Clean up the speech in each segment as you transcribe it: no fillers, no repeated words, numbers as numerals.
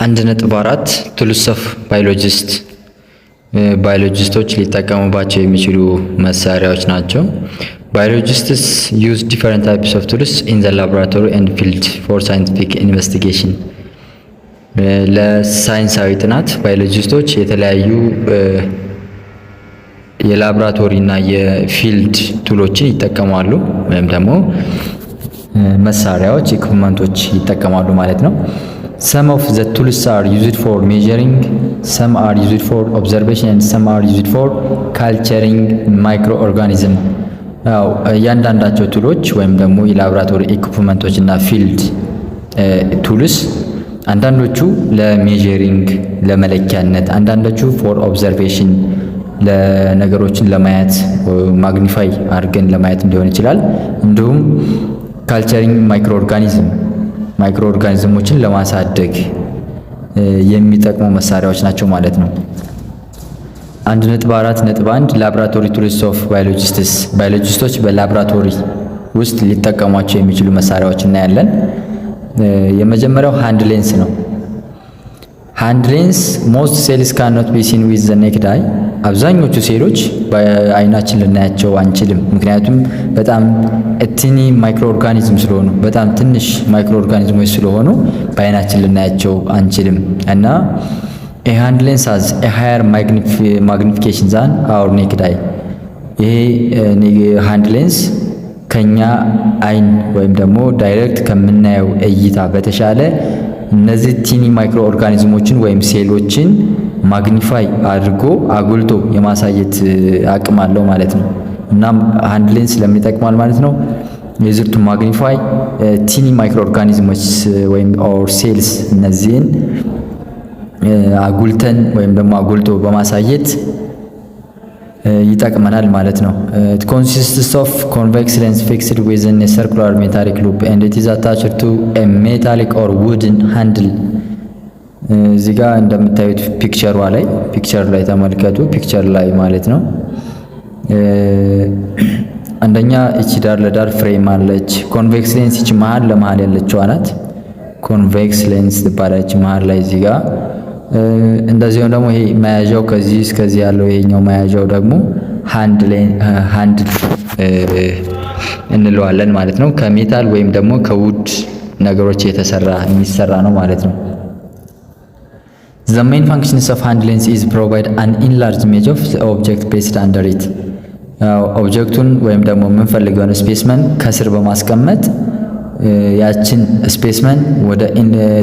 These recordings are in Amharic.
1.4 ቱልስ ኦፍ ባዮሎጂስቶች ሊጠቀሙባቸው የሚችሉ መሳሪያዎች ናቸው። ባዮሎጂስትስ ዩዝ ዲፈረንት ታይፕስ ኦፍ ቱልስ ኢን ዘ ላቦራቶሪ ኤንድ ፊልድ ፎር ሳይንቲፊክ ኢንቨስቲጌሽን። ለሳይንሳዊ ጥናት ባዮሎጂስቶች የተለያዩ የላቦራቶሪ እና የፊልድ ቱሎችን ይጠቀማሉ ወይም ደግሞ መሳሪያዎች ኢኩፕመንቶች ይጠቀማሉ ማለት ነው። Some of the tools are used for measuring, some are used for observation and some are used for culturing microorganism። እያንዳንዳቸው ቱሎች ወይም ደግሞ የላቦራቶሪ ኢኩፕመንቶች እና ፊልድ ቱልስ አንዳንዶቹ ለሜዠሪንግ ለመለኪያነት፣ አንዳንዶቹ ፎር ኦብዘርቬሽን ለነገሮችን ለማየት ማግኒፋይ አድርገን ለማየት ሊሆን ይችላል። እንዲሁም ካልቸሪንግ ማይክሮኦርጋኒዝሞችን ለማሳደግ የሚጠቅሙ መሳሪያዎች ናቸው ማለት ነው። 1.4.1 ላቦራቶሪ ቱልስ ኦፍ ባዮሎጂስቶች በላቦራቶሪ ውስጥ ሊጠቀሟቸው የሚችሉ መሳሪያዎች እናያለን። የመጀመሪያው ሃንድ ሌንስ ነው። ሃንድ ሌንስ ሞስት ሴልስ ካኖት ቢ ሲን ዊዝ ዘ ኔክድ አይ። አብዛኞቹ ሴሎች በአይናችን ልናያቸው አንችልም፣ ምክንያቱም በጣም ቲኒ ማይክሮ ኦርጋኒዝም ስለሆኑ፣ በጣም ትንሽ ማይክሮ ኦርጋኒዝሞች ስለሆኑ በአይናችን ልናያቸው አንችልም እና ሃንድ ሌንስ ሃዝ ሃየር ማግኒፊኬሽን ዛን አወር ኔክድ አይ። ይሄ ሃንድ ሌንስ ከኛ አይን ወይም ደግሞ ዳይሬክት ከምናየው እይታ በተሻለ እነዚህ ቲኒ ማይክሮ ኦርጋኒዝሞችን ወይም ሴሎችን ማግኒፋይ አድርጎ አጉልቶ የማሳየት አቅም አለው ማለት ነው። እናም ሃንድ ሌንስ ለምን ይጠቅማል ማለት ነው? ዩዝድ ቱ ማግኒፋይ ቲኒ ማይክሮ ኦርጋኒዝሞች ወይም ኦር ሴልስ፣ እነዚህን አጉልተን ወይም ደግሞ አጉልቶ በማሳየት ይጠቅመናል ማለት ነው። it consists of convex lens fixed within a circular metallic loop and it is attached to a metallic or wooden handle። እዚህ ጋር እንደምታዩት ፒክቸር ላይ ተመልከቱ። ፒክቸር ላይ ማለት ነው አንደኛ እቺ ዳር ለዳር ፍሬም አለች። ኮንቬክስ ሌንስ እቺ መሃል ለመሃል ያለችው ናት። ኮንቬክስ ሌንስ ትባላለች መሃል ላይ እዚህ ጋር። እንደዚሁም ደግሞ ይሄ መያዣው ከዚህ እስከዚህ ያለው ይሄኛው መያዣው ደግሞ ሃንድ እንለዋለን ማለት ነው። ከሜታል ወይም ደግሞ ከውድ ነገሮች የሚሰራ ነው ማለት ነው። The main functions of hand lens is provide an enlarged image of the object placed under it። ኦብጀክቱን ወይም ደግሞ የምንፈልገውን ስፔስመን ከስር በማስቀመጥ ያችን ስፔስመን ወደ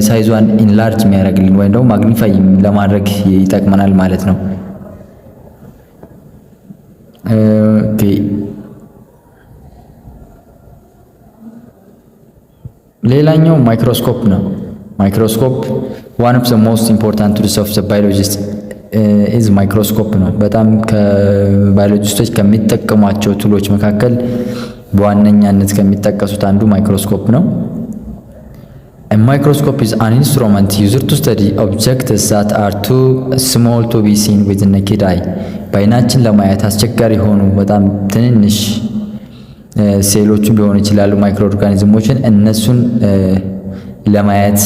ሳይዟን ኢንላርጅ የሚያደርግልን ወይም ደግሞ ማግኒፋይ ለማድረግ ይጠቅመናል ማለት ነው። ኦኬ ሌላኛው ማይክሮስኮፕ ነው። ማይክሮስኮፕ one of the most important tools of the biologist is ማይክሮስኮፕ ነው። በጣም ከባዮሎጂስቶች ከሚጠቀሟቸው ቱሎች መካከል በዋነኛነት ከሚጠቀሱት አንዱ ማይክሮስኮፕ ነው። A microscope is an instrument used to study objects that are too small to be seen with the naked eye። በአይናችን ለማየት አስቸጋሪ የሆኑ በጣም ትንንሽ ሴሎችን ሊሆኑ ይችላሉ፣ ማይክሮ ኦርጋኒዝሞችን፣ እነሱን ለማየት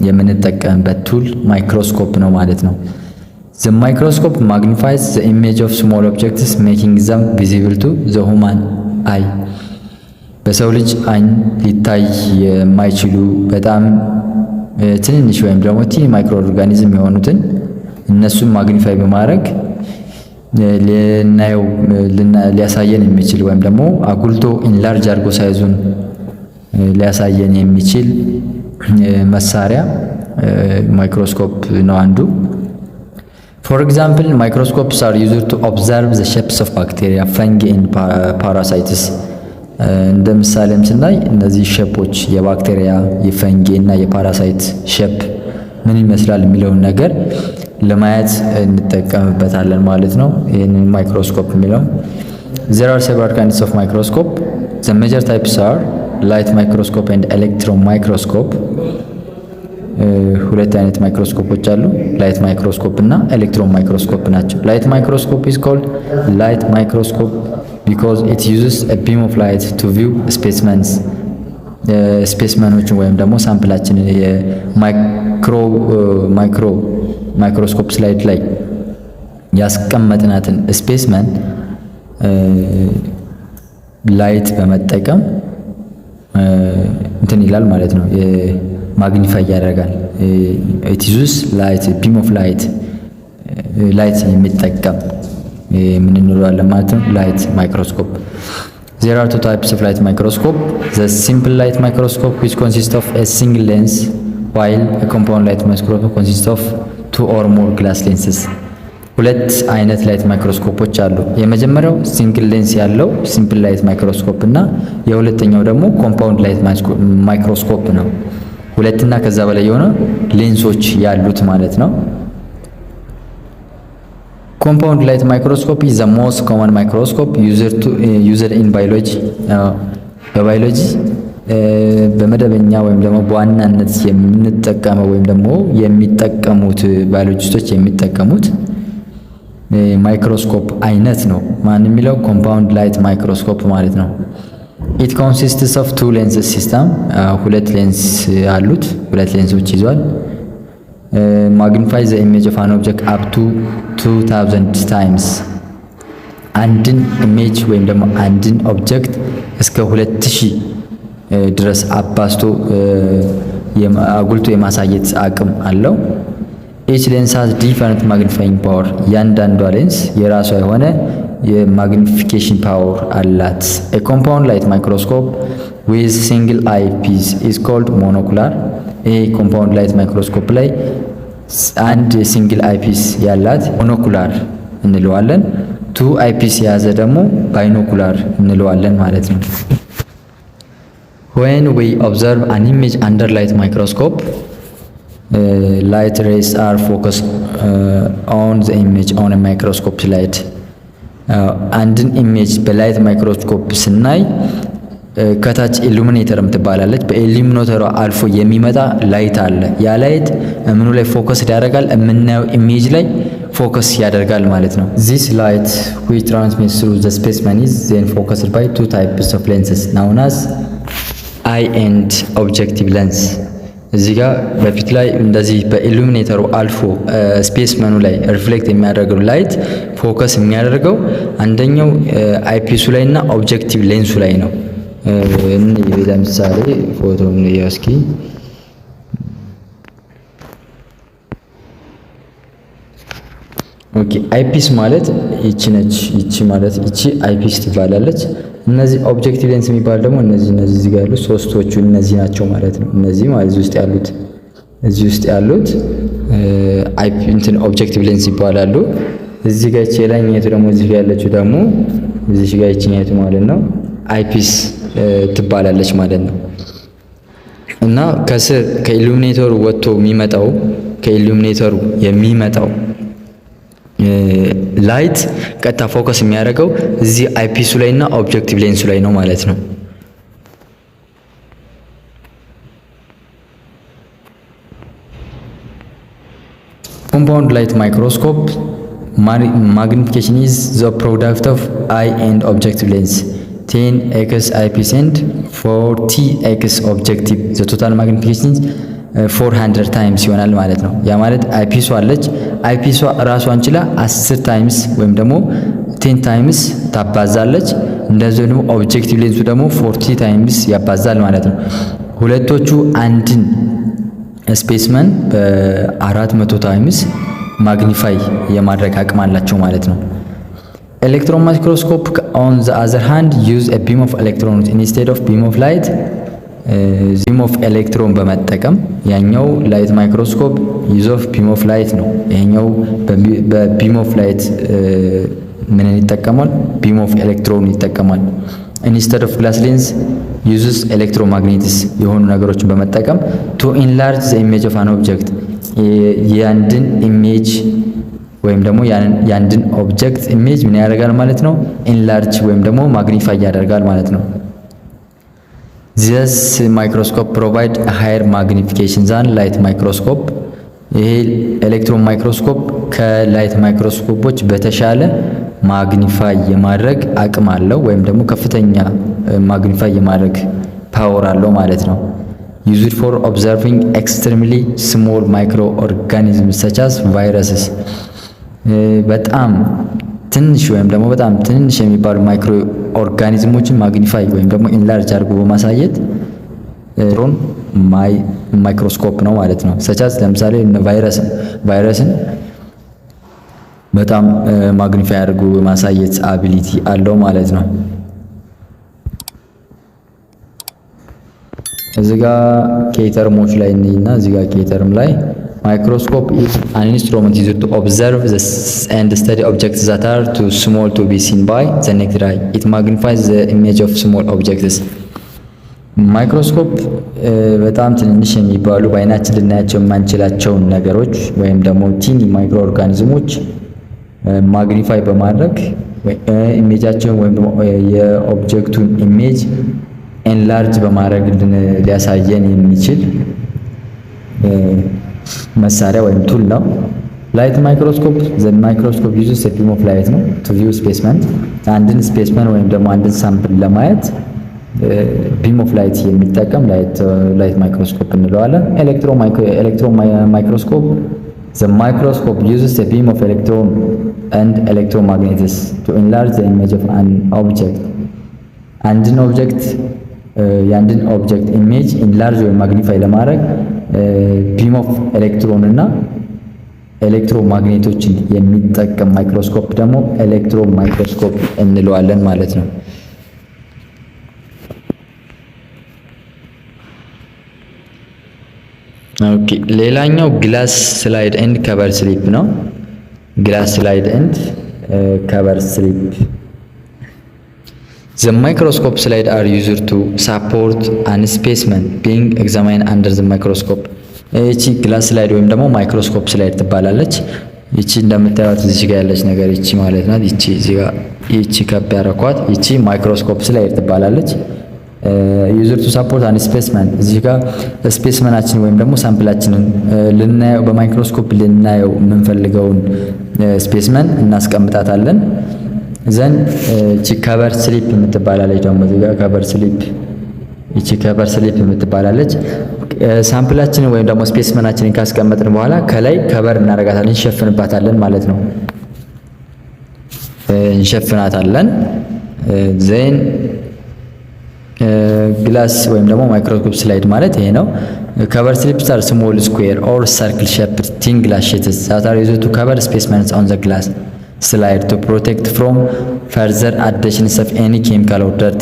የምንጠቀምበት ቱል ማይክሮስኮፕ ነው ማለት ነው። The microscope magnifies the image of small objects making them visible to the human eye። በሰው ልጅ አይን ሊታይ የማይችሉ በጣም ትንንሽ ወይም ደግሞ ቲኒ ማይክሮ ኦርጋኒዝም የሆኑትን እነሱን ማግኒፋይ በማድረግ ሊያሳየን የሚችል ወይም ደግሞ አጉልቶ ኢንላርጅ አድርጎ ሳይዙን ሊያሳየን የሚችል መሳሪያ ማይክሮስኮፕ ነው አንዱ። For example, microscopes are used to observe the shapes of bacteria, fungi and parasites። እንደ ምሳሌም ስናይ እነዚህ ሼፖች የባክቴሪያ የፈንጊ እና የፓራሳይት ሼፕ ምን ይመስላል የሚለውን ነገር ለማየት እንጠቀምበታለን ማለት ነው። ይሄንን ማይክሮስኮፕ የሚለው there are several kinds of microscope. The major types are light microscope and electron microscope። ሁለት አይነት ማይክሮስኮፖች አሉ፣ ላይት ማይክሮስኮፕ እና ኤሌክትሮን ማይክሮስኮፕ ናቸው። ላይት ማይክሮስኮፕ is called light microscope because it uses a beam of light to view specimens። ስፔስመኖችን ወይም ደግሞ ሳምፕላችን ማይክሮስኮፕ ስላይድ ላይ ያስቀመጥናትን ስፔስመን ላይት በመጠቀም እንትን ይላል ማለት ነው። ማግኒፋይ ያደርጋል። it uses light beam of light የሚጠቀም ምን እንለዋለን ማለት ነው? ላይት ማይክሮስኮፕ። There are two types of light microscope. The simple light microscope which consists of a single lens, while a compound light microscope consists of two or more glass lenses. ሁለት አይነት ላይት ማይክሮስኮፖች አሉ። የመጀመሪያው ሲንግል ሌንስ ያለው ሲምፕል ላይት ማይክሮስኮፕ እና የሁለተኛው ደግሞ ኮምፓውንድ ላይት ማይክሮስኮፕ ነው። ሁለትና ከዛ በላይ የሆነ ሌንሶች ያሉት ማለት ነው። Compound light microscope is the most common microscope used in biology. በባዮሎጂ በመደበኛ ወይም ደግሞ በዋናነት የምንጠቀመው ወይም ደግሞ የሚጠቀሙት ባዮሎጂስቶች የሚጠቀሙት ማይክሮስኮፕ አይነት ነው። ማን የሚለው ኮምፓውንድ ላይት ማይክሮስኮፕ ማለት ነው። It consists of two lenses system. ሁለት ሌንስ አሉት፣ ሁለት ሌንሶች ይዟል። Magnify the image of an object up to 2000 times. አንድን ኢሜጅ ወይም ደግሞ አንድን ኦብጀክት እስከ 2000 ድረስ አባዝቶ አጉልቶ የማሳየት አቅም አለው። Each lens has different magnifying power. ያንዳንዷ ሌንስ የራሷ የሆነ የማግኒፊኬሽን ፓወር አላት። A compound light microscope with single eyepiece is called monocular. ይሄ ኮምፓውንድ ላይት ማይክሮስኮፕ ላይ አንድ ሲንግል አይፒስ ያላት ሞኖኩላር እንለዋለን። ቱ አይፒስ የያዘ ደግሞ ባይኖኩላር እንለዋለን ማለት ነው። When we observe an image under light microscope, light rays are focused on the image on a microscope slide. አንድን ኢሜጅ በላይት ማይክሮስኮፕ ስናይ ከታች ኢሉሚኔተር የምትባላለች በኢሉሚኔተሯ አልፎ የሚመጣ ላይት አለ። ያ ላይት ምኑ ላይ ፎከስ ያደርጋል? የምናየው ኢሜጅ ላይ ፎከስ ያደርጋል ማለት ነው። This light which transmits through the specimen is then focused by two types of lenses known as eye and objective lens. እዚህ ጋር በፊት ላይ እንደዚህ በኢሉሚኔተሩ አልፎ ስፔስመኑ ላይ ሪፍሌክት የሚያደርገው ላይት ፎከስ የሚያደርገው አንደኛው አይፒሱ ላይ እና ኦብጀክቲቭ ሌንሱ ላይ ነው። ለምሳሌ ፎቶን ያስኪ ኦኬ አይፒስ ማለት ይቺ ነች። ይቺ ማለት ይቺ አይፒስ ትባላለች። እነዚህ ኦብጀክቲቭ ሌንስ የሚባል ደግሞ እነዚህ እዚህ ጋር ያሉት ሶስቶቹ እነዚህ ናቸው ማለት ነው። እነዚህ ማለት እዚህ ውስጥ ያሉት ኦብጀክቲቭ ሌንስ ይባላሉ። እዚህ ጋር ይቺ ላይኛይቱ ደግሞ እዚህ ጋር ያለችው ደግሞ እዚህ ጋር ይቺኛይቱ ማለት ነው አይፒስ ትባላለች ማለት ነው። እና ከስር ከኢሉሚኔተሩ ወጥቶ የሚመጣው ላይት ቀጥታ ፎከስ የሚያደርገው እዚህ አይፒሱ ላይ እና ኦብጀክቲቭ ሌንሱ ላይ ነው ማለት ነው። ኮምፓውንድ ላይት ማይክሮስኮፕ magnification is the product of eye and objective lens. 10x eyepiece and 40x objective. The total magnification 400 times ይሆናል ማለት ነው። ያ ማለት አይፒሷ አለች። አይፒሷ ራሷን ችላ 10 ታይምስ ወይም ደግሞ 10 ታይምስ ታባዛለች። እንደዚህ ደግሞ ኦብጀክቲቭ ሌንሱ ደግሞ 40 ታይምስ ያባዛል ማለት ነው። ሁለቶቹ አንድን ስፔስመን በ400 ታይምስ ማግኒፋይ የማድረግ አቅም አላቸው ማለት ነው። ኤሌክትሮን ማይክሮስኮፕ on the other hand use a beam of electrons instead of beam of light. beam of electron በመጠቀም ያኛው ላይት ማይክሮስኮፕ use of beam of light ነው። ያኛው በbeam of light ምን ይጠቀማል? beam of electron ይጠቀማል። instead of glass lens uses electromagnets የሆኑ ነገሮችን በመጠቀም to enlarge the image of an object. የአንድን ኢሜጅ ወይም ደግሞ ያንድን ኦብጀክት ኢሜጅ ምን ያደርጋል ማለት ነው? ኢንላርጅ ወይም ደግሞ ማግኒፋይ ያደርጋል ማለት ነው። This microscope provide a higher magnification than light microscope. ይሄ ኤሌክትሮን ማይክሮስኮፕ ከላይት ማይክሮስኮፖች በተሻለ ማግኒፋይ የማድረግ አቅም አለው ወይም ደግሞ ከፍተኛ ማግኒፋይ የማድረግ ፓወር አለው ማለት ነው። used for observing extremely small microorganisms such as viruses በጣም ትንሽ ወይም ደግሞ በጣም ትንሽ የሚባሉ ማይክሮ ኦርጋኒዝሞችን ማግኒፋይ ወይም ደግሞ ኢንላርጅ አድርጎ በማሳየት ድሮን ማይክሮስኮፕ ነው ማለት ነው። such as ለምሳሌ ቫይረስን በጣም ማግኒፋይ አድርጎ በማሳየት አቢሊቲ አለው ማለት ነው። እዚህ ጋር ኬተርሞች ላይ እና እዚህ ጋር ኬተርም ላይ microscope is an instrument used to observe and study objects that are too small to be seen by the naked eye. It magnifies the image of small objects. ማይክሮስኮፕ በጣም ትንንሽ የሚባሉ በአይናችን ልናያቸው የማንችላቸውን ነገሮች ወይም ደግሞ ቲኒ ማይክሮ ኦርጋኒዝሞች ማግኒፋይ በማድረግ ኢሜጃቸውን ወይም ደግሞ የኦብጀክቱን ኢሜጅ ኤንላርጅ በማድረግ ሊያሳየን የሚችል መሳሪያ ወይም ቱል ነው። ላይት ማይክሮስኮፕ ዘ ማይክሮስኮፕ ዩዝስ ኤ ቢም ኦፍ ላይት ነው ቱ ቪው ስፔስመን አንድን ስፔስመን ወይም ደግሞ አንድን ሳምፕል ለማየት ቢም ኦፍ ላይት የሚጠቀም ላይት ማይክሮስኮፕ እንለዋለን። ኤሌክትሮ ማይክሮስኮፕ ዘ ማይክሮስኮፕ ዩዝስ ኤ ቢም ኦፍ ኤሌክትሮን ኤንድ ኤሌክትሮማግኔትስ ቱ ኢንላርጅ ዘ ኢሜጅ ኦፍ አን ኦብጀክት የአንድን ኦብጀክት ኢሜጅ ኢንላርጅ ወይም ማግኒፋይ ለማድረግ ቢም ኦፍ ኤሌክትሮን እና ኤሌክትሮማግኔቶችን የሚጠቀም ማይክሮስኮፕ ደግሞ ኤሌክትሮ ማይክሮስኮፕ እንለዋለን ማለት ነው። ኦኬ ሌላኛው ግላስ ስላይድ ኤንድ ከቨር ስሊፕ ነው። ግላስ ስላይድ ኤንድ ከቨር ስሊፕ The microscope slide are used to support an specimen being examined under the microscope. እቺ ግላስ ስላይድ ወይም ደግሞ ማይክሮስኮፕ ስላይድ ትባላለች። እቺ እንደምታዩት እዚህ ጋር ያለች ነገር እቺ ማለት ናት። እቺ እዚህ ጋር እቺ ከብ ያረኳት እቺ ማይክሮስኮፕ ስላይድ ትባላለች። used to support an specimen እዚህ ጋር ስፔስመናችን ወይም ደግሞ ሳምፕላችንን ልናየው በማይክሮስኮፕ ልናየው የምንፈልገውን ስፔስመን እናስቀምጣታለን። ዘን እቺ ከቨር ስሊፕ የምትባላለች ደግሞ እዚህ ጋር ከቨር ስሊፕ እቺ ከቨር ስሊፕ የምትባላለች ሳምፕላችንን ወይም ደግሞ ስፔስመናችንን ካስቀመጥን በኋላ ከላይ ከቨር እናደርጋታለን እንሸፍንባታለን ማለት ነው። እንሸፍናታለን። ዘን ግላስ ወይም ደግሞ ማይክሮስኮፕ ስላይድ ማለት ይሄ ነው። ከቨር ስሊፕስ አር ስሞል ስኩዌር ኦር ሰርክል ሼፕድ ቲን ግላስ ሺትስ that are used to cover specimens on the glass slide to protect from further additions of any chemical or dirt.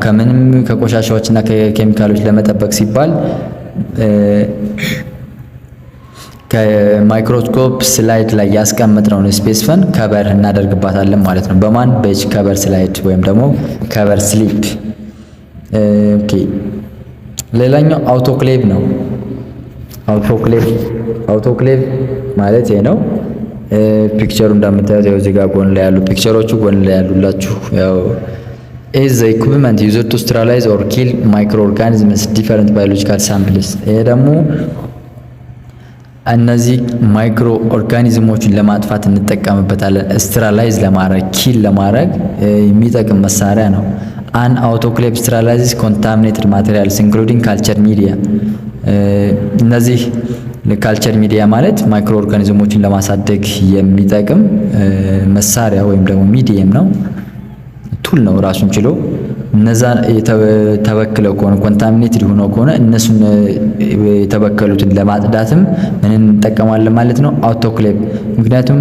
ከምንም ከቆሻሻዎች እና ከኬሚካሎች ለመጠበቅ ሲባል ከማይክሮስኮፕ ስላይድ ላይ ያስቀመጥነውን ስፔስመን ከቨር እናደርግባታለን ማለት ነው። በማን በእጅ ከቨር ስላይድ ወይም ደግሞ ከቨር ስሊፕ። ኦኬ ሌላኛው አውቶክሌቭ ነው። አውቶክሌቭ ማለት ይሄ ነው። ፒክቸሩ እንደምታዩት ያው እዚህ ጋር ጎን ላይ ያሉ ፒክቸሮቹ ጎን ላይ ያሉላችሁ ያው is the equipment used to sterilize or kill microorganisms different biological samples። ይሄ ደግሞ እነዚህ ማይክሮ ኦርጋኒዝሞችን ለማጥፋት እንጠቀምበታለን። ስተራላይዝ ለማድረግ ኪል ለማድረግ የሚጠቅም መሳሪያ ነው። an autoclave sterilizes contaminated materials including culture media። እነዚህ ካልቸር ሚዲያ ማለት ማይክሮ ኦርጋኒዝሞችን ለማሳደግ የሚጠቅም መሳሪያ ወይም ደግሞ ሚዲየም ነው፣ ቱል ነው ራሱን ችሎ። እነዛ ተበክለው ከሆነ ኮንታሚኔትድ ሆነው ከሆነ እነሱን የተበከሉትን ለማጽዳትም ምን እንጠቀማለን ማለት ነው? አውቶክሌቭ። ምክንያቱም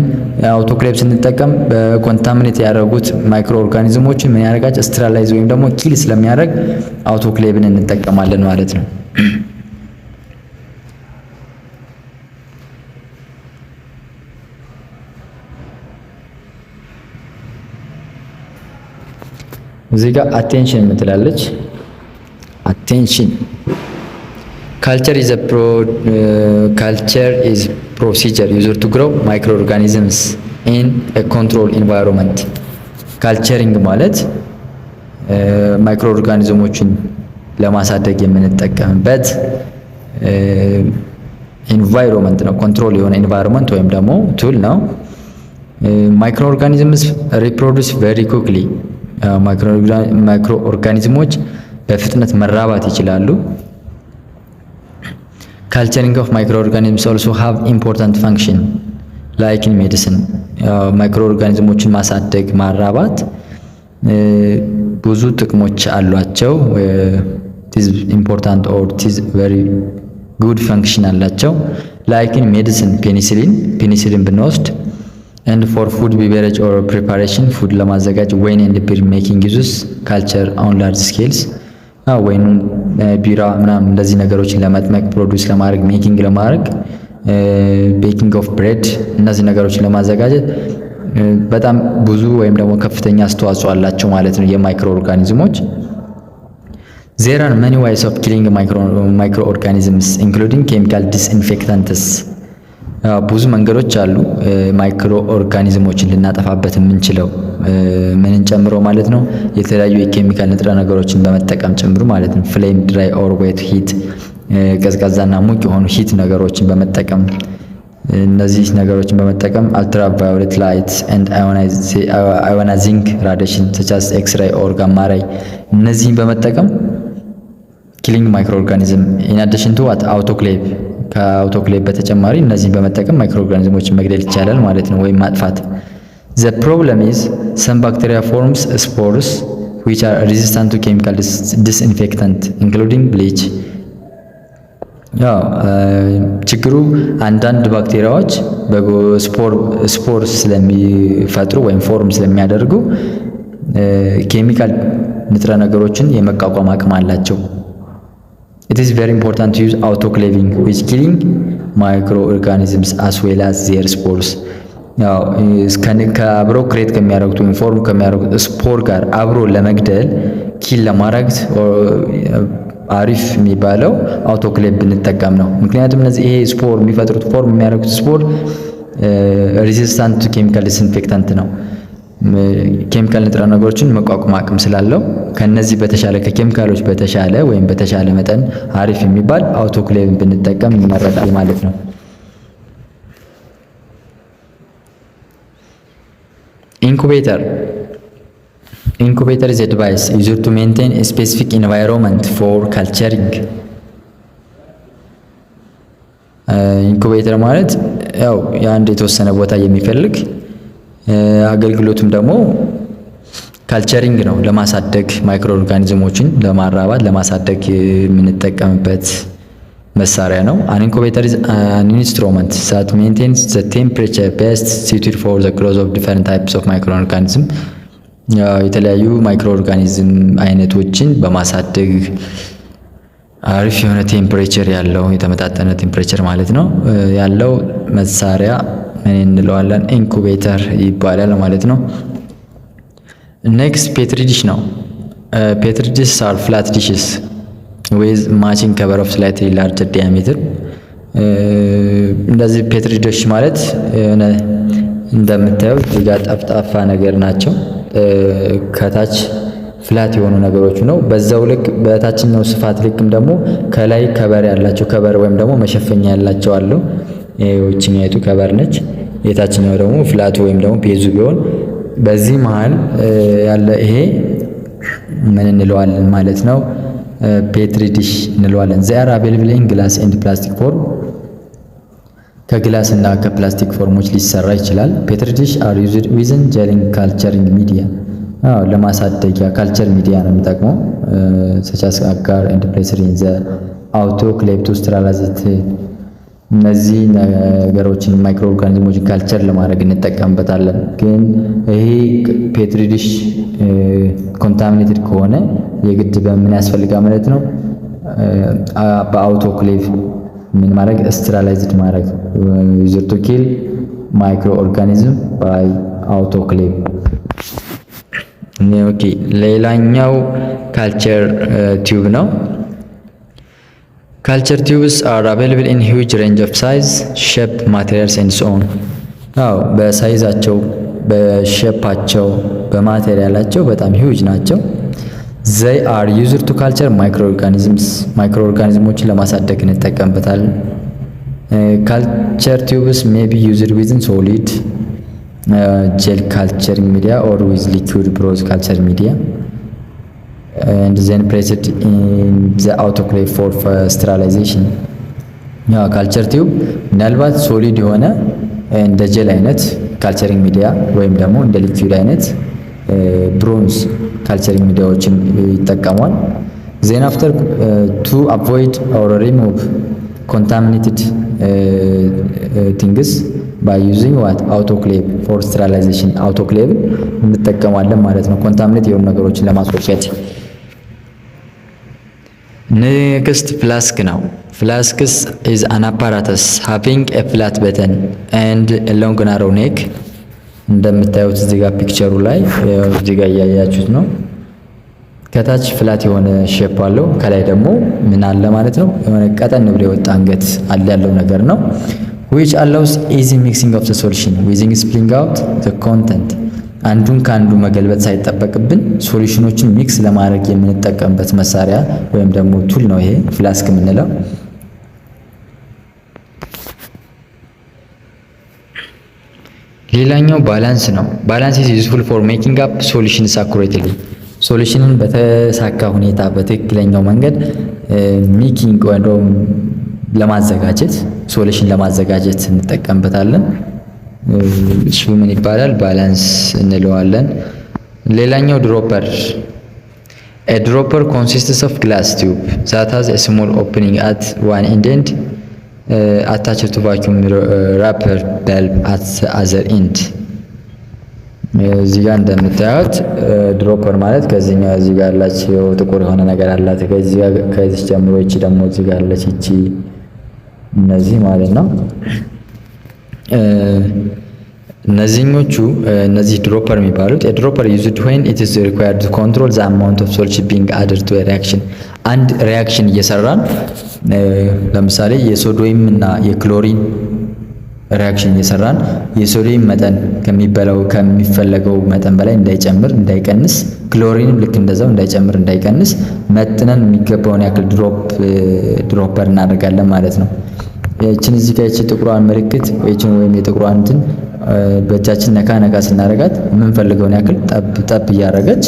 አውቶክሌቭ ስንጠቀም በኮንታሚኔት ያደረጉት ማይክሮ ኦርጋኒዝሞችን ምን ያደርጋቸው ስተራላይዝ ወይም ደግሞ ኪል ስለሚያደርግ አውቶክሌቭን እንጠቀማለን ማለት ነው። እዚህ ጋር አቴንሽን የምትላለች። አቴንሽን ካልቸር ኢዝ ፕሮሲጀር ዩዝድ ቱ ግሮው ማይክሮ ኦርጋኒዝምስ ኢን ኤ ኮንትሮል ኢንቫይሮንመንት። ካልቸሪንግ ማለት ማይክሮ ኦርጋኒዝሞችን ለማሳደግ የምንጠቀምበት ኢንቫይሮንመንት ነው። ኮንትሮል የሆነ ኢንቫይሮንመንት ወይም ደግሞ ቱል ነው። ማይክሮ ኦርጋኒዝምስ ሪፕሮዱስ ቬሪ ኩክሊ። ማይክሮ ኦርጋኒዝሞች በፍጥነት መራባት ይችላሉ። ካልቸሪንግ ኦፍ ማይክሮ ኦርጋኒዝምስ ኦልሶ ሃቭ ኢምፖርታንት ፈንክሽን ላይክ ኢን ሜዲሲን። ማይክሮ ኦርጋኒዝሞችን ማሳደግ ማራባት ብዙ ጥቅሞች አሏቸው። ኢዝ ኢምፖርታንት ኦር ኢዝ ቬሪ ጉድ ፈንክሽን አላቸው። ላይክ ኢን ሜዲሲን ፔኒሲሊን ብንወስድ and for food beverage or preparation ፉድ ለማዘጋጅ ወይን and beer making uses culture on large scales ወይን ቢራ ምናምን እንደዚህ ነገሮችን ለመጥመቅ ፕሮዲውስ ለማድረግ ሜኪንግ ለማድረግ ቤኪንግ ኦፍ ብሬድ እነዚህ ነገሮችን ለማዘጋጀት በጣም ብዙ ወይም ደግሞ ከፍተኛ አስተዋጽኦ አላቸው ማለት ነው የማይክሮ ኦርጋኒዝሞች። There are many ways of killing microorganisms including chemical disinfectants. ብዙ መንገዶች አሉ ማይክሮ ኦርጋኒዝሞችን ልናጠፋበት የምንችለው ምንን ጨምሮ ማለት ነው የተለያዩ የኬሚካል ንጥረ ነገሮችን በመጠቀም ጭምሩ ማለት ነው። ፍሌም፣ ድራይ ኦር ዌት ሂት፣ ቀዝቃዛና ሙቅ የሆኑ ሂት ነገሮችን በመጠቀም እነዚህ ነገሮችን በመጠቀም አልትራቫዮሌት ላይት ኤንድ አዮናይዚንግ ራዲዬሽን such as ኤክስ-ሬይ ኦር ጋማ ሬይ እነዚህን በመጠቀም ኪሊንግ ማይክሮ ኦርጋኒዝም ኢን አዲሽን ቱ አውቶክሌቭ ከአውቶክሌቭ በተጨማሪ እነዚህን በመጠቀም ማይክሮ ኦርጋኒዝሞችን መግደል ይቻላል ማለት ነው ወይም ማጥፋት። The problem is some bacteria forms spores which are resistant to chemical disinfectant including bleach. ችግሩ አንዳንድ ባክቴሪያዎች ስፖር ስለሚፈጥሩ ወይም ፎርም ስለሚያደርጉ ኬሚካል ንጥረ ነገሮችን የመቋቋም አቅም አላቸው። It is very important to use autoclaving which killing microorganisms as well as their spores. ከአብሮ ክሬት ከሚያደርጉት ወይም ፎርም ከሚያደርጉት ስፖር ጋር አብሮ ለመግደል ኪል ለማድረግ አሪፍ የሚባለው አውቶክሌቭ ብንጠቀም ነው። ምክንያቱም እነዚህ ይሄ ስፖር የሚፈጥሩት ፎርም የሚያደርጉት ስፖር ሬዚስታንት ቱ ኬሚካል ዲስኢንፌክታንት ነው። ኬሚካል ንጥረ ነገሮችን መቋቋም አቅም ስላለው ከነዚህ በተሻለ ከኬሚካሎች በተሻለ ወይም በተሻለ መጠን አሪፍ የሚባል አውቶክሌቭ ብንጠቀም ይመረጣል ማለት ነው። Incubator is a device used to maintain a specific environment for culturing. ኢንኩቤተር ማለት ያው የአንድ የተወሰነ ቦታ የሚፈልግ አገልግሎቱም ደግሞ ካልቸሪንግ ነው። ለማሳደግ ማይክሮ ኦርጋኒዝሞችን ለማራባት ለማሳደግ የምንጠቀምበት መሳሪያ ነው። An incubator is an instrument that maintains the temperature best suited for the growth of different types of microorganisms. የተለያዩ ማይክሮ ኦርጋኒዝም አይነቶችን በማሳደግ አሪፍ የሆነ ቴምፕሬቸር ያለው የተመጣጠነ ቴምፕሬቸር ማለት ነው ያለው መሳሪያ ምን እንለዋለን? ኢንኩቤተር ይባላል ማለት ነው። ኔክስት ፔትሪ ዲሽ ነው። ፔትሪ ዲሽ አር ፍላት ዲሽስ ዊዝ ማቺንግ ከቨር ኦፍ ስላይትሊ ላርጀር ዲያሜትር። እንደዚህ ፔትሪ ዲሽ ማለት እንደምታዩት እዚጋ ጠፍጣፋ ነገር ናቸው። ከታች ፍላት የሆኑ ነገሮች ነው። በዛው ልክ በታችኛው ስፋት ልክም ደግሞ ከላይ ከበር ያላቸው ከበር ወይም ደግሞ መሸፈኛ ያላቸው አሉ። ይሄኛይቱ ከበር ነች። የታችኛው ደግሞ ፍላት ወይም ደግሞ ፔዙ ቢሆን በዚህ መሃል ያለ ይሄ ምን እንለዋለን ማለት ነው? ፔትሪ ዲሽ እንለዋለን። ዚያር አቬለብል ኢን ግላስ ኤንድ ፕላስቲክ ፎርም። ከግላስ እና ከፕላስቲክ ፎርሞች ሊሰራ ይችላል። ፔትሪ ዲሽ አር ዩዝድ ዊዝን ጀሊንግ ካልቸሪንግ ሚዲያ። ለማሳደጊያ ካልቸር ሚዲያ ነው የሚጠቅመው። ሰቻስ አጋር ኤንድ ፕሌስር ኢን ዘ አውቶክሌቭ ቱ ስተራላይዝ። እነዚህ ነገሮችን ማይክሮ ኦርጋኒዝሞችን ካልቸር ለማድረግ እንጠቀምበታለን። ግን ይሄ ፔትሪ ዲሽ ኮንታሚኔትድ ከሆነ የግድ በምን ያስፈልጋል ማለት ነው? በአውቶክሌቭ ምን ማድረግ? ስተራላይዝድ ማድረግ። ዩዝድ ቱ ኪል ማይክሮ ኦርጋኒዝም ባይ አውቶክሌቭ። ኦኬ ሌላኛው ካልቸር ቲዩብ ነው። ካልቸር ቲዩብስ አር አቬለብል ኢን ሂውጅ ሬንጅ ኦፍ ሳይዝ ሼፕ ማቴሪያልስ ኤንድ ሶ ኦን። በሳይዛቸው በሼፓቸው በማቴሪያላቸው በጣም ሂውጅ ናቸው። ዘይ አር ዩዝድ ቱ ካልቸር ማይክሮ ኦርጋኒዝሞችን ለማሳደግ እንጠቀምበታለን። ካልቸር ቲዩብስ ሜይ ቢ ዩዝድ ዊዝን ሶሊድ ጄል ካልቸሪንግ ሚዲያ ኦር ዊዝ ሊኩዊድ ብሮዝ ካልቸር ሚዲያ። and then placed in the autoclave for sterilization። ያ ካልቸር ቲዩብ ምናልባት ሶሊድ የሆነ እንደ ጀል አይነት ካልቸሪንግ ሚዲያ ወይም ደግሞ እንደ ሊኩዊድ አይነት ብሮንዝ ካልቸሪንግ ሚዲያዎችን ይጠቀማል። then after to avoid or remove contaminated things by using what autoclave for sterilization autoclave እንጠቀማለን ማለት ነው ኮንታሚኔት የሆኑ ነገሮችን ለማስወገድ። next flask ነው። flasks is an apparatus having a flat bottom and a long narrow neck። እንደምታዩት እዚህ ጋር ፒክቸሩ ላይ እዚህ ጋር እያያችሁት ነው። ከታች ፍላት የሆነ ሼፕ አለው፣ ከላይ ደግሞ ምን አለ ማለት ነው የሆነ ቀጠን ብሎ የወጣ አንገት አለ ያለው ነገር ነው። which allows easy mixing of the solution without spilling out the content። አንዱን ከአንዱ መገልበጥ ሳይጠበቅብን ሶሉሽኖችን ሚክስ ለማድረግ የምንጠቀምበት መሳሪያ ወይም ደግሞ ቱል ነው ይሄ ፍላስክ የምንለው። ሌላኛው ባላንስ ነው። ባላንስ is useful for making up solutions accurately። ሶሉሽንን በተሳካ ሁኔታ በትክክለኛው መንገድ ሚኪንግ ወይም ለማዘጋጀት ሶሉሽን ለማዘጋጀት እንጠቀምበታለን። እሱ ምን ይባላል? ባላንስ እንለዋለን። ሌላኛው ድሮፐር። a dropper consists of glass tube that has a small opening at one end and attached to vacuum wrapper bulb at the other end። እዚህ ጋር እንደምታዩት ድሮፐር ማለት ከዚህኛው እዚህ ጋር ያላችሁ ጥቁር የሆነ ነገር አላት። ከዚህ ጀምሮ እቺ ደግሞ እዚህ ጋር ያለች እቺ እነዚህ ማለት ነው። እነዚህ ድሮፐር የሚባሉት ድሮፐር used when it is required to control the amount of solution being added to a reaction። አንድ ሪያክሽን እየሰራን ለምሳሌ የሶዲየም እና የክሎሪን ሪያክሽን እየሰራን የሶዲየም መጠን ከሚፈለገው መጠን በላይ እንዳይጨምር እንዳይቀንስ፣ ክሎሪንም ልክ እንደዛው እንዳይጨምር እንዳይቀንስ መጥነን የሚገባውን ያክል ድሮፐር እናደርጋለን ማለት ነው። እቺን እዚህ ጋር እቺ ጥቁሯን ምልክት ወይም የጥቁሯን እንትን በእጃችን ነካ ስናረጋት የምንፈልገውን ያክል ጠብ እያረገች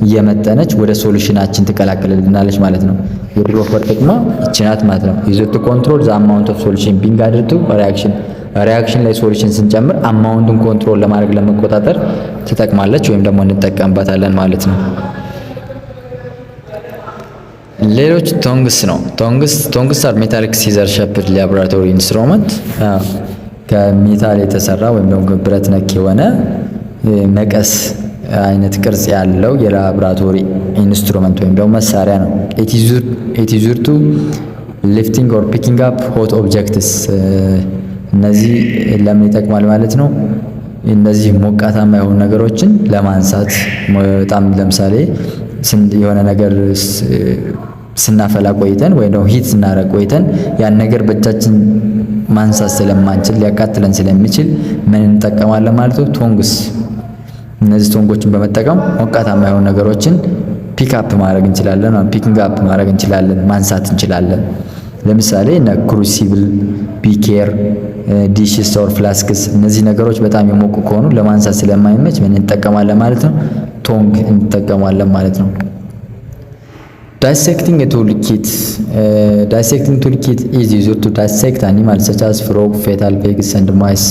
እየመጠነች ወደ ሶሉሽናችን ትቀላቅልልናለች ማለት ነው። የድሮፐር ጥቅሟ እቺ ናት ማለት ነው። ዩዝድ ቱ ኮንትሮል ዘ አማውንት ኦፍ ሶሉሽን ቢንግ አድድ ቱ ሪያክሽን ላይ ሶሉሽን ስንጨምር አማውንቱን ኮንትሮል ለማድረግ ለመቆጣጠር ትጠቅማለች ወይም ደግሞ እንጠቀምባታለን ማለት ነው። ሌሎች ቶንግስ ነው። ቶንግስ አር ሜታሊክ ሲዘር ሼፕድ ላቦራቶሪ ኢንስትሩመንት። ከሜታል የተሰራ ወይም ደግሞ ብረት ነክ የሆነ መቀስ አይነት ቅርጽ ያለው የላቦራቶሪ ኢንስትሩመንት ወይም ደግሞ መሳሪያ ነው። ኢት ኢዝ ዩዝድ ቱ ሊፍቲንግ ኦር ፒኪንግ አፕ ሆት ኦብጀክትስ። እነዚህ ለምን ይጠቅማል ማለት ነው? እነዚህ ሞቃታማ የሆኑ ነገሮችን ለማንሳት በጣም ለምሳሌ የሆነ ነገር ስናፈላ ቆይተን ወይ ደግሞ ሂት ስናረግ ቆይተን ያን ነገር በእጃችን ማንሳት ስለማንችል ሊያቃጥለን ስለሚችል ምን እንጠቀማለን ማለት ነው? ቶንግስ። እነዚህ ቶንጎችን በመጠቀም ሞቃታማ የሆኑ ነገሮችን ፒክ አፕ ማድረግ እንችላለን፣ ፒኪንግ አፕ ማድረግ እንችላለን፣ ማንሳት እንችላለን። ለምሳሌ እነ ክሩሲብል፣ ቢኬር፣ ዲሽስ ኦር ፍላስክስ እነዚህ ነገሮች በጣም የሞቁ ከሆኑ ለማንሳት ስለማይመች ምን እንጠቀማለን ማለት ነው? ቶንግ እንጠቀማለን ማለት ነው። ዳይሴክቲንግ ቱልኪት። ዳይሴክቲንግ ቱልኪት ኢዝ ዩዝድ ቱ ዳይሴክት አኒማል ሰች አስ ፍሮግ፣ ፌታል ፒግስ ኤንድ ማይስ።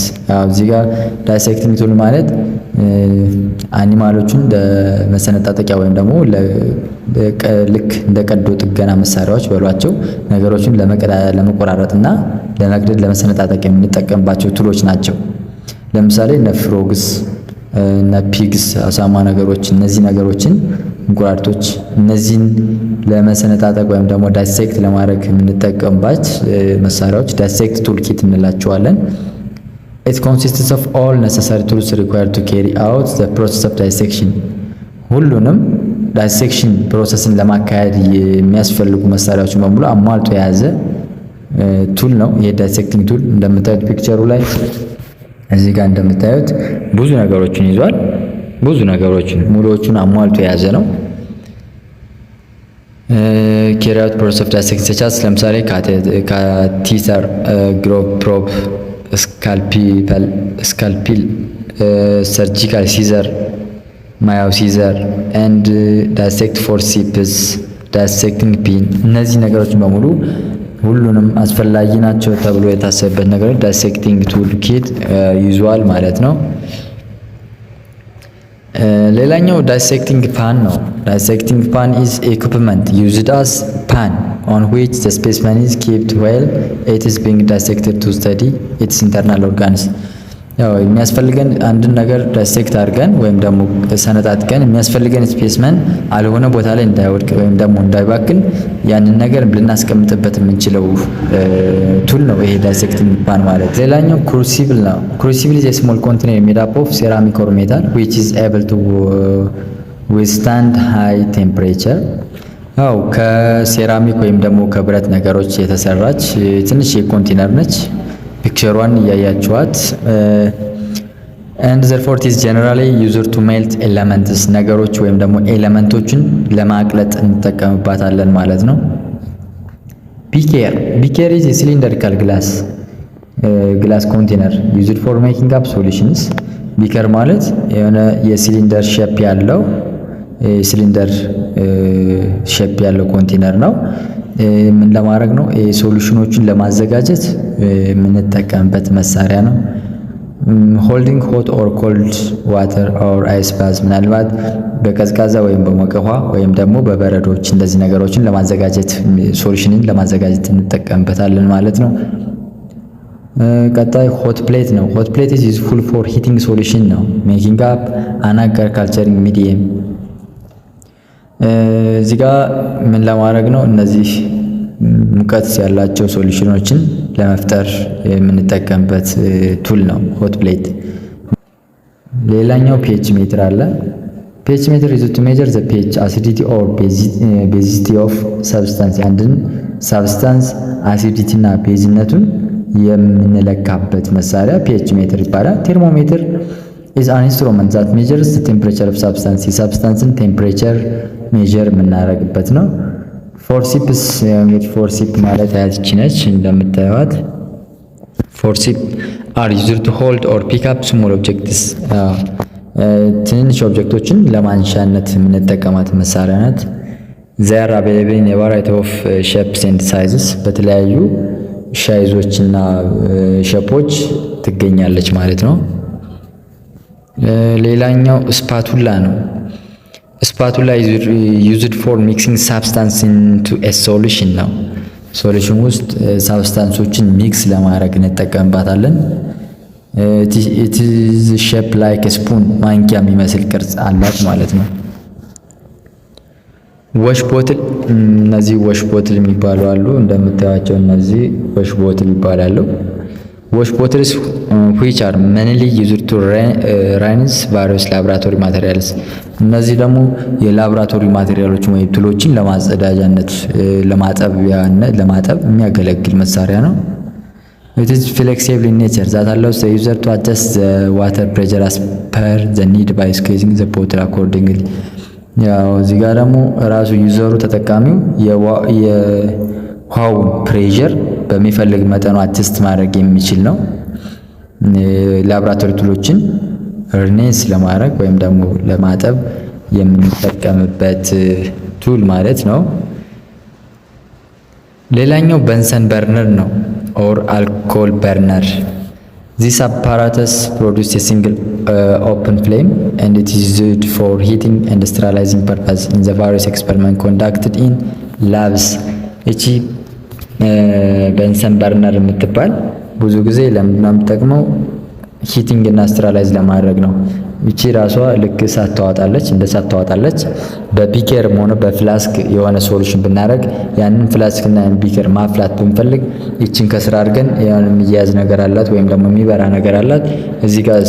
እዚህ ጋር ዳይሴክቲንግ ቱል ማለት አኒማሎቹን ለመሰነጣጠቂያ ወይም ደግሞ ልክ እንደ ቀዶ ጥገና መሳሪያዎች በሏቸው ነገሮችን ለመቆራረጥና ለመቅደድ ለመሰነጣጠቅ የምንጠቀምባቸው ቱሎች ናቸው። ለምሳሌ እነ ፍሮግስ እነ ፒግስ አሳማ ነገሮች እነዚህ ነገሮችን እንቁራሪቶች እነዚህን ለመሰነጣጠቅ ወይም ደግሞ ዳይሴክት ለማድረግ የምንጠቀምባቸው መሳሪያዎች ዳይሴክት ቱልኪት እንላቸዋለን። It consists of all necessary tools required to carry out the process of dissection። ሁሉንም ዳይሴክሽን ፕሮሰስን ለማካሄድ የሚያስፈልጉ መሳሪያዎችን በሙሉ አሟልቶ የያዘ ቱል ነው ይሄ ዳይሴክቲንግ ቱል። እንደምታዩት ፒክቸሩ ላይ እዚህ ጋር እንደምታዩት ብዙ ነገሮችን ይዟል። ብዙ ነገሮችን ሙሉዎቹን አሟልቶ የያዘ ነው። carry out process of dissection such as ለምሳሌ ካቴተር፣ ግሮቭ ፕሮብ፣ ስካልፒል፣ ሰርጂካል ሲዘር ማዮሲዘር ኤንድ ዳይሴክት ፎርሲፕስ ዳይሴክቲንግ ፒን እነዚህ ነገሮች በሙሉ ሁሉንም አስፈላጊ ናቸው ተብሎ የታሰበበት ነገሮች ዳይሴክቲንግ ቱል ኪት ይዟል ማለት ነው። ሌላኛው ዳይሴክቲንግ ፓን ነው። ዳይሴክቲንግ ፓን ኢዝ ኢኩፕመንት ዩዝድ አስ ፓን on which the specimen is kept while it is being dissected to study its internal organs። ያው የሚያስፈልገን አንድን ነገር ዳይሴክት አድርገን ወይም ደግሞ ሰነጣጥቀን የሚያስፈልገን ስፔስመን አልሆነ ቦታ ላይ እንዳይወድቅ ወይም ደግሞ እንዳይባክን ያንን ነገር ልናስቀምጥበት የምንችለው ቱል ነው ይሄ ዳይሴክቲንግ ፓን ማለት። ሌላኛው ክሩሲብል ነው። ክሩሲብል is a small container made up of ceramic or metal which is able to withstand high temperature። አው ከሴራሚክ ወይም ደግሞ ከብረት ነገሮች የተሰራች ትንሽ የኮንቴነር ነች። ፒክቸሯን እያያችኋት and therefore it is generally used to melt elements ነገሮች ወይም ደግሞ ኤሌመንቶችን ለማቅለጥ እንጠቀምባታለን ማለት ነው። ቢኬር is a cylindrical glass container used for making up solutions። ቢከር ማለት የሆነ የሲሊንደር ሼፕ ያለው ኮንቴነር ነው። ምን ለማድረግ ነው? ሶሉሽኖችን ለማዘጋጀት የምንጠቀምበት መሳሪያ ነው። ሆልዲንግ ሆት ኦር ኮልድ ዋተር ኦር አይስ ባዝ ምናልባት በቀዝቃዛ ወይም በሞቀ ውሃ ወይም ደግሞ በበረዶች እንደዚህ ነገሮችን ለማዘጋጀት ሶሉሽንን ለማዘጋጀት እንጠቀምበታለን ማለት ነው። ቀጣይ ሆት ፕሌት ነው። ሆት ፕሌት is useful for heating solution ነው making up an agricultural medium። እዚህ ጋር ምን ለማድረግ ነው? እነዚህ ሙቀት ያላቸው ሶሉሽኖችን ለመፍጠር የምንጠቀምበት ቱል ነው ሆት ፕሌት። ሌላኛው ፒኤች ሜትር አለ። ፒኤች ሜትር is to measure the pH acidity or basicity of substance። አንድን ሳብስታንስ አሲዲቲ እና ቤዝነቱን የምንለካበት መሳሪያ ፒኤች ሜትር ይባላል። ቴርሞሜትር is an instrument that measures the temperature of substance። የሳብስታንስን ቴምፕሬቸር ሜጀር የምናደርግበት ነው። ፎርሲፕስ እንግዲህ ፎርሲፕ ማለት ያቺ ነች እንደምታዩት። ፎርሲፕ are used to hold or pick up small objects። ትንንሽ ኦብጀክቶችን ለማንሻነት የምንጠቀማት መሳሪያ ናት። they are available in a variety of shapes and sizes። በተለያዩ ሳይዞች እና ሼፖች ትገኛለች ማለት ነው። ሌላኛው ስፓቱላ ነው። ስፓቱላ used for mixing substance into a solution ነው። ሶሉሽን ውስጥ ሳብስታንሶችን ሚክስ ለማድረግ እንጠቀምባታለን። it is shaped like a spoon ማንኪያ የሚመስል ቅርጽ አላት ማለት ነው። ወሽ ቦትል እነዚህ ወሽ ቦትል የሚባሉ አሉ። እንደምታዩቸው እነዚህ ወሽ ቦትል ይባላሉ። wash bottles which are mainly used to rinse various laboratory materials። እነዚህ ደግሞ የላብራቶሪ ማቴሪያሎችን ወይም ቱሎችን ለማጸዳጃነት ለማጠብ የሚያገለግል መሳሪያ ነው። it is flexible in nature that allows the user to adjust the water pressure as per the need by squeezing the bottle accordingly። ያው እዚህ ጋር ደግሞ ራሱ ዩዘሩ ተጠቃሚው የውሃውን ፕሬሸር በሚፈልግ መጠኑ አጀስት ማድረግ የሚችል ነው። ላብራቶሪ ቱሎችን ሪኔስ ለማድረግ ወይም ደግሞ ለማጠብ የምንጠቀምበት ቱል ማለት ነው። ሌላኛው በንሰን በርነር ነው ኦር አልኮል በርነር። This apparatus produces a single open flame and it is used for heating and sterilizing purpose in the various experiments conducted in labs። እቺ በንሰን በርነር የምትባል ብዙ ጊዜ ለምንድን ነው የምትጠቅመው? ሂቲንግ እና ስተራላይዝ ለማድረግ ነው። እቺ ራሷ ልክ እሳት ታወጣለች፣ እንደ እሳት ታወጣለች። በቢኬርም ሆነ በፍላስክ የሆነ ሶሉሽን ብናደርግ ያንን ፍላስክ እና ቢኬር ማፍላት ብንፈልግ እቺን ከስራ አድርገን የሆነ የሚያያዝ ነገር አላት ወይም ደግሞ የሚበራ ነገር አላት። እዚህ ጋር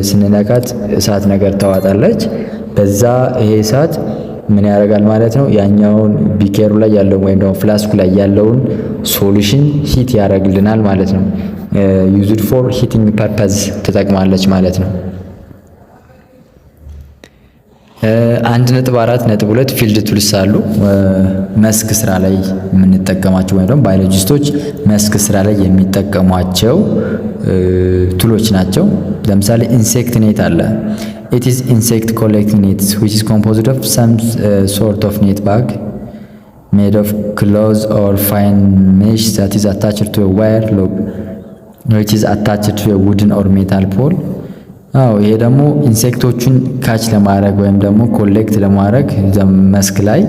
ስንነካት እሳት ነገር ታወጣለች። በዛ ይሄ እሳት ምን ያደርጋል ማለት ነው? ያኛውን ቢኬሩ ላይ ያለው ወይም ደግሞ ፍላስኩ ላይ ያለውን ሶሉሽን ሂት ያደርግልናል ማለት ነው። ዩዝድ ፎር ሂቲንግ ፐርፐዝ ትጠቅማለች ማለት ነው። 1.4.2 ፊልድ ቱልስ አሉ። መስክ ስራ ላይ የምንጠቀማቸው ወይም ደግሞ ባዮሎጂስቶች መስክ ስራ ላይ የሚጠቀሟቸው ቱሎች ናቸው። ለምሳሌ ኢንሴክት ኔት አለ። It is insect collecting nets, which is composed of some sort of net bag made of cloth or fine mesh that is attached to a wire loop which is attached to a wooden or metal pole. ይሄ ደግሞ ኢንሴክቶቹን ካች ለማድረግ ወይም ደግሞ ኮሌክት ለማድረግ መስክ ላይ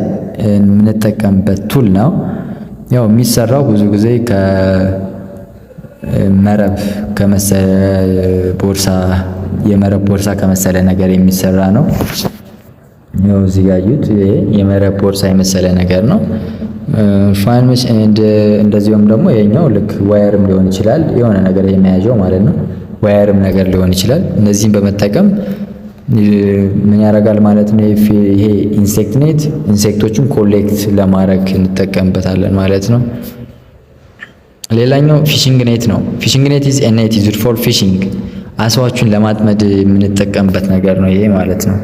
የምንጠቀምበት ቱል ነው። ያው የሚሰራው ብዙ ጊዜ ከመረብ ከመሰለ ቦርሳ የመረብ ቦርሳ ከመሰለ ነገር የሚሰራ ነው። ያው እዚህ ጋር እዩት፣ ይሄ የመረብ ቦርሳ የመሰለ ነገር ነው። ፋይን ሜሽ እንደዚሁም ደግሞ ይሄኛው ልክ ዋየርም ሊሆን ይችላል፣ የሆነ ነገር የሚያያዘው ማለት ነው። ዋየርም ነገር ሊሆን ይችላል። እነዚህን በመጠቀም ምን ያደርጋል ማለት ነው። ይሄ ኢንሴክት ኔት ኢንሴክቶችን ኮሌክት ለማድረግ እንጠቀምበታለን ማለት ነው። ሌላኛው ፊሽንግ ኔት ነው። ፊሽንግ ኔት ኢዝ ኤ ኔት ዩዝድ ፎር ፊሽንግ፣ አሳዎችን ለማጥመድ የምንጠቀምበት ነገር ነው ይሄ ማለት ነው።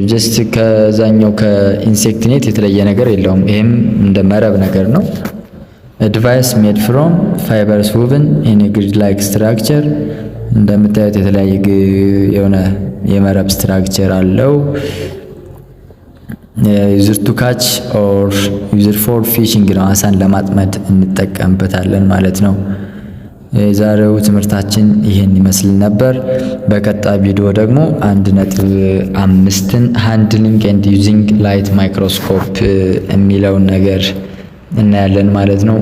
ጀስት ከዛኛው ከኢንሴክት ኔት የተለየ ነገር የለውም። ይሄም እንደ መረብ ነገር ነው። ዲቫይስ ሜድ ፍሮም ፋይበርስ ውቭን ኢን ግሪድ ላይክ ስትራክቸር፣ እንደምታዩት የተለያየ የሆነ የመረብ ስትራክቸር አለው። ዩዝድ ቱ ካች ኦር ዩዝድ ፎር ፊሽንግ ነው፣ አሳን ለማጥመድ እንጠቀምበታለን ማለት ነው። የዛሬው ትምህርታችን ይሄን ይመስል ነበር። በቀጣይ ቪዲዮ ደግሞ 1.5ን ሃንድሊንግ ኤንድ ዩዚንግ ላይት ማይክሮስኮፕ የሚለውን ነገር እናያለን ማለት ነው።